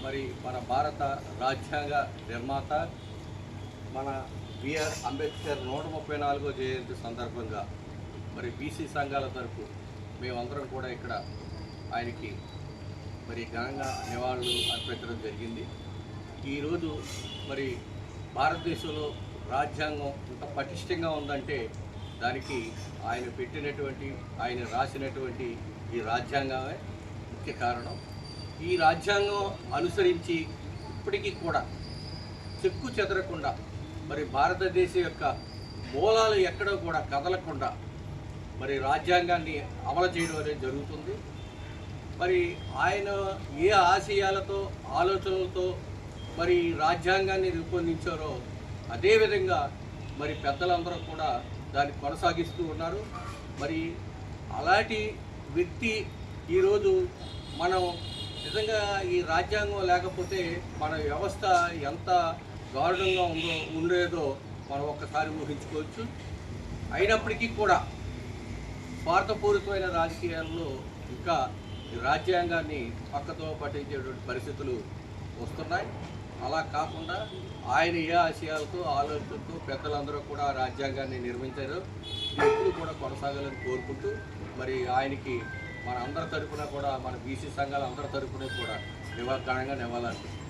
మరి మన భారత రాజ్యాంగ నిర్మాత మన బిఆర్ అంబేద్కర్ 134వ జయంతి సందర్భంగా మరి బీసీ సంఘాల తరపు మేమందరం కూడా ఇక్కడ ఆయనకి మరి ఘనంగా నివాళులు అర్పించడం జరిగింది. ఈరోజు మరి భారతదేశంలో రాజ్యాంగం ఇంత పటిష్టంగా ఉందంటే దానికి ఆయన పెట్టినటువంటి, ఆయన రాసినటువంటి ఈ రాజ్యాంగమే ముఖ్య కారణం. ఈ రాజ్యాంగం అనుసరించి ఇప్పటికీ కూడా చెక్కు చెదరకుండా మరి భారతదేశం యొక్క మూలాలు ఎక్కడో కూడా కదలకుండా మరి రాజ్యాంగాన్ని అమలు చేయడం అనేది జరుగుతుంది. మరి ఆయన ఏ ఆశయాలతో, ఆలోచనలతో మరి రాజ్యాంగాన్ని రూపొందించారో అదేవిధంగా మరి పెద్దలందరూ కూడా దాన్ని కొనసాగిస్తూ ఉన్నారు. మరి అలాంటి వ్యక్తి ఈరోజు మనం నిజంగా ఈ రాజ్యాంగం లేకపోతే మన వ్యవస్థ ఎంత దారుణంగా ఉండేదో మనం ఒక్కసారి ఊహించుకోవచ్చు. అయినప్పటికీ కూడా స్వార్థపూరితమైన రాజకీయాల్లో ఇంకా ఈ రాజ్యాంగాన్ని పక్కతో పట్టించేటువంటి పరిస్థితులు వస్తున్నాయి. అలా కాకుండా ఆయన ఏ ఆశయాలతో, ఆలోచనతో పెద్దలందరూ కూడా రాజ్యాంగాన్ని నిర్మించారో ఎప్పుడు కూడా కొనసాగాలని కోరుకుంటూ మరి ఆయనకి మన అందరి తరపున కూడా, మన బీసీ సంఘాల అందరి తరపున కూడా ఘనంగా నివాళులర్పిస్తున్నాం.